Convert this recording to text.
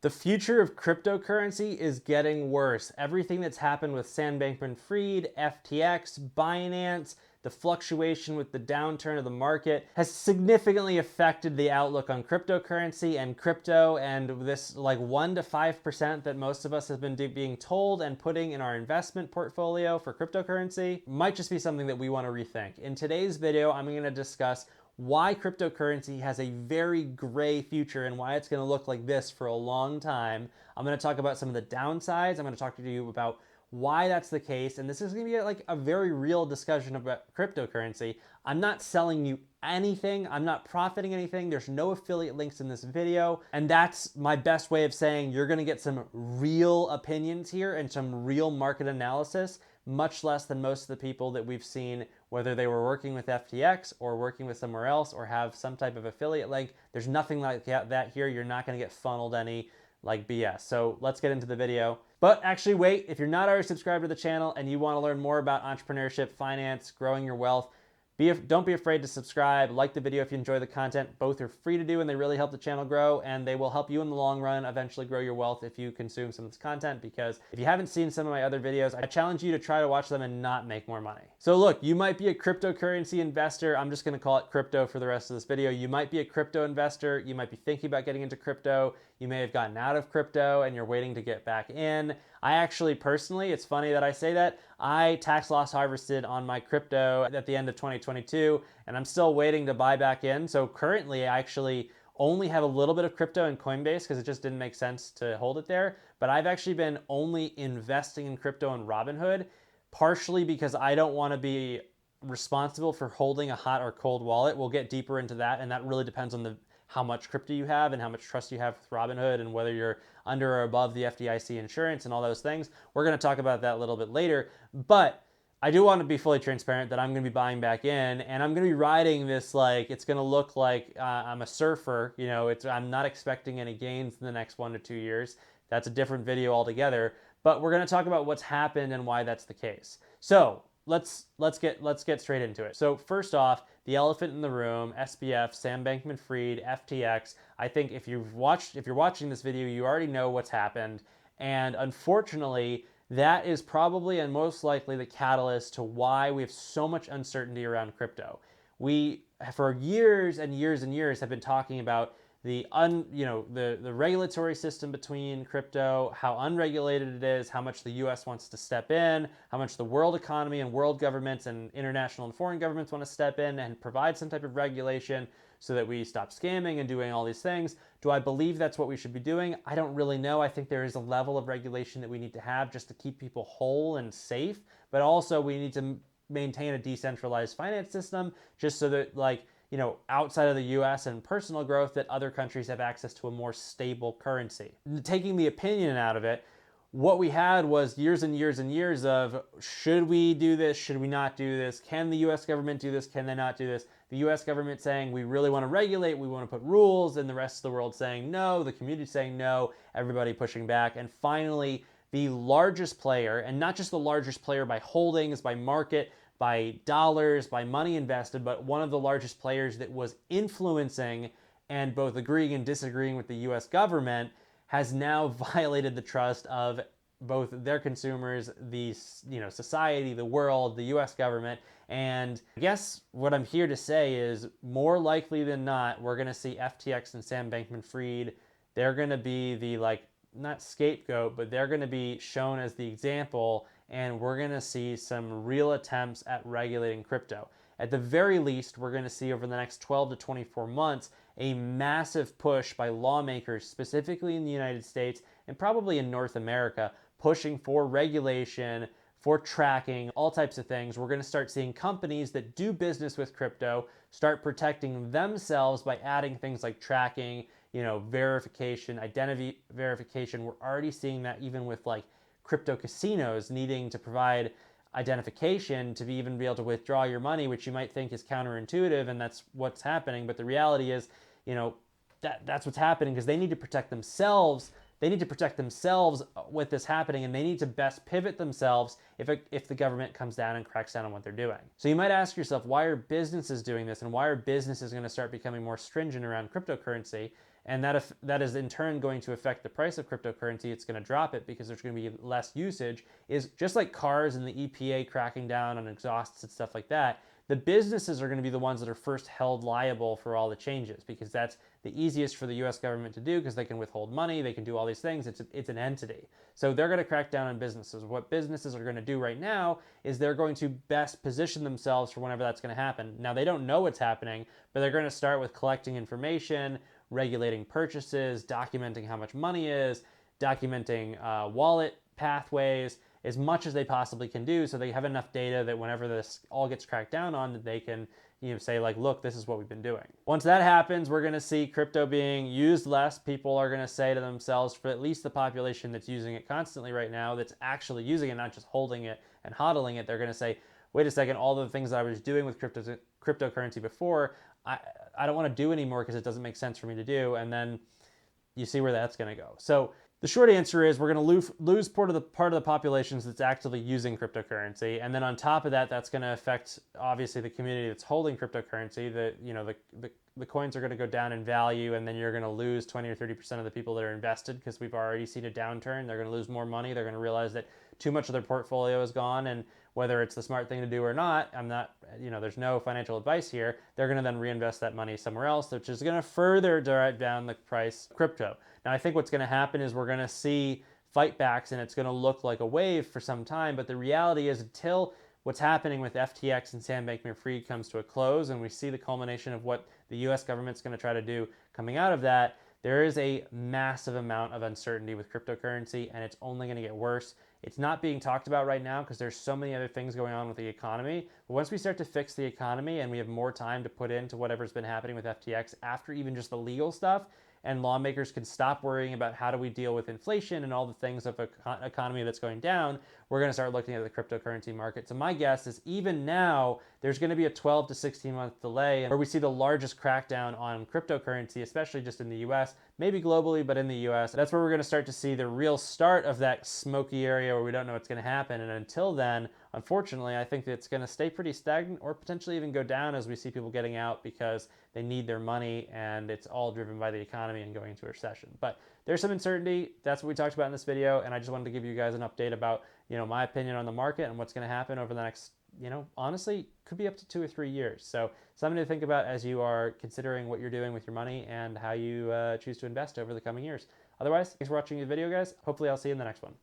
The future of cryptocurrency is getting worse. Everything that's happened with Sam Bankman-Fried, FTX, Binance, the fluctuation with the downturn of the market has significantly affected the outlook on cryptocurrency and crypto, and this like 1 to 5% that most of us have been being told and putting in our investment portfolio for cryptocurrency might just be something that we want to rethink. In today's video, I'm going to discuss why cryptocurrency has a very gray future and why it's going to look like this for a long time. I'm going to talk about some of the downsides. I'm going to talk to you about why that's the case. And this is going to be like a very real discussion about cryptocurrency. I'm not selling you anything. I'm not profiting anything. There's no affiliate links in this video. And that's my best way of saying you're going to get some real opinions here and some real market analysis, much less than most of the people that we've seen, whether they were working with FTX or working with somewhere else or have some type of affiliate link. There's nothing like that here. You're not going to get funneled any like BS. So let's get into the video. But actually wait, if you're not already subscribed to the channel and you want to learn more about entrepreneurship, finance, growing your wealth, don't be afraid to subscribe, like the video if you enjoy the content. Both are free to do and they really help the channel grow, and they will help you in the long run eventually grow your wealth if you consume some of this content, because if you haven't seen some of my other videos, I challenge you to try to watch them and not make more money. So look, you might be a cryptocurrency investor. I'm just going to call it crypto for the rest of this video. You might be a crypto investor. You might be thinking about getting into crypto. You may have gotten out of crypto and you're waiting to get back in. I actually personally, it's funny that I say that, I tax loss harvested on my crypto at the end of 2022, and I'm still waiting to buy back in. So currently I actually only have a little bit of crypto in Coinbase because it just didn't make sense to hold it there. But I've actually been only investing in crypto in Robinhood, partially because I don't want to be responsible for holding a hot or cold wallet. We'll get deeper into that, and that really depends on how much crypto you have and how much trust you have with Robinhood and whether you're under or above the FDIC insurance and all those things. We're going to talk about that a little bit later. But I do want to be fully transparent that I'm going to be buying back in, and I'm going to be riding this like it's going to look like I'm a surfer. You know, I'm not expecting any gains in the next 1 to 2 years. That's a different video altogether. But we're going to talk about what's happened and why that's the case. So let's get straight into it. So first off, the elephant in the room, SBF, Sam Bankman-Fried, FTX. I think if you're watching this video, you already know what's happened, and unfortunately, that is probably and most likely the catalyst to why we have so much uncertainty around crypto. We, for years and years and years, have been talking about the regulatory system between crypto, how unregulated it is, how much the US wants to step in, how much the world economy and world governments and international and foreign governments want to step in and provide some type of regulation so that we stop scamming and doing all these things. Do I believe that's what we should be doing? I don't really know. I think there is a level of regulation that we need to have just to keep people whole and safe, but also we need to maintain a decentralized finance system just so that, like, you know, outside of the US and personal growth, that other countries have access to a more stable currency. Taking the opinion out of it, what we had was years and years and years of, should we do this? Should we not do this? Can the US government do this? Can they not do this? The US government saying, we really want to regulate, we want to put rules, and the rest of the world saying no, the community saying no, everybody pushing back. And finally, the largest player, and not just the largest player by holdings, by market, by dollars, by money invested, but one of the largest players that was influencing and both agreeing and disagreeing with the US government, has now violated the trust of both their consumers, the society, the world, the US government. And I guess what I'm here to say is, more likely than not, we're going to see FTX and Sam Bankman-Fried. They're going to be the, like, not scapegoat, but they're going to be shown as the example, and we're going to see some real attempts at regulating crypto. At the very least, we're going to see over the next 12 to 24 months a massive push by lawmakers, specifically in the United States and probably in North America, pushing for regulation, for tracking, all types of things. We're going to start seeing companies that do business with crypto start protecting themselves by adding things like tracking, verification, identity verification. We're already seeing that even with like crypto casinos needing to provide identification to even be able to withdraw your money, which you might think is counterintuitive, and that's what's happening. But the reality is, that's what's happening because they need to protect themselves. They need to protect themselves with this happening, and they need to best pivot themselves if the government comes down and cracks down on what they're doing. So you might ask yourself, why are businesses doing this, and why are businesses going to start becoming more stringent around cryptocurrency? And that is in turn going to affect the price of cryptocurrency. It's going to drop it because there's going to be less usage. Is just like cars and the EPA cracking down on exhausts and stuff like that. The businesses are going to be the ones that are first held liable for all the changes, because that's the easiest for the US government to do, because they can withhold money, they can do all these things. It's an entity. So they're going to crack down on businesses. What businesses are going to do right now is they're going to best position themselves for whenever that's going to happen. Now, they don't know what's happening, but they're going to start with collecting information, regulating purchases, documenting how much money is, documenting wallet pathways, as much as they possibly can do, so they have enough data that whenever this all gets cracked down on, that they can say like, look, this is what we've been doing. Once that happens, we're going to see crypto being used less. People are going to say to themselves, for at least the population that's using it constantly right now, that's actually using it, not just holding it and hodling it, they're going to say, wait a second, all the things that I was doing with cryptocurrency before, I don't want to do anymore because it doesn't make sense for me to do. And then you see where that's going to go. So the short answer is we're going to lose part of the populations that's actively using cryptocurrency, and then on top of that, that's going to affect obviously the community that's holding cryptocurrency. The coins are going to go down in value, and then you're going to lose 20 or 30% of the people that are invested, because we've already seen a downturn. They're going to lose more money. They're going to realize that too much of their portfolio is gone, and whether it's the smart thing to do or not, there's no financial advice here. They're going to then reinvest that money somewhere else, which is going to further drive down the price of crypto. Now, I think what's going to happen is we're going to see fight backs, and it's going to look like a wave for some time. But the reality is, until what's happening with FTX and Sam Bankman-Fried comes to a close, and we see the culmination of what the US government's going to try to do coming out of that, there is a massive amount of uncertainty with cryptocurrency, and it's only going to get worse. It's not being talked about right now because there's so many other things going on with the economy. But once we start to fix the economy and we have more time to put into whatever's been happening with FTX after even just the legal stuff, and lawmakers can stop worrying about how do we deal with inflation and all the things of an economy that's going down, we're going to start looking at the cryptocurrency market. So my guess is even now, there's going to be a 12 to 16 month delay where we see the largest crackdown on cryptocurrency, especially just in the US, maybe globally, but in the US. That's where we're going to start to see the real start of that smoky area where we don't know what's going to happen. And until then, unfortunately, I think that it's going to stay pretty stagnant or potentially even go down as we see people getting out because they need their money, and it's all driven by the economy and going into a recession. But there's some uncertainty. That's what we talked about in this video, and I just wanted to give you guys an update about, my opinion on the market and what's going to happen over the next, honestly, could be up to 2 or 3 years. So something to think about as you are considering what you're doing with your money and how you choose to invest over the coming years. Otherwise, thanks for watching the video, guys. Hopefully I'll see you in the next one.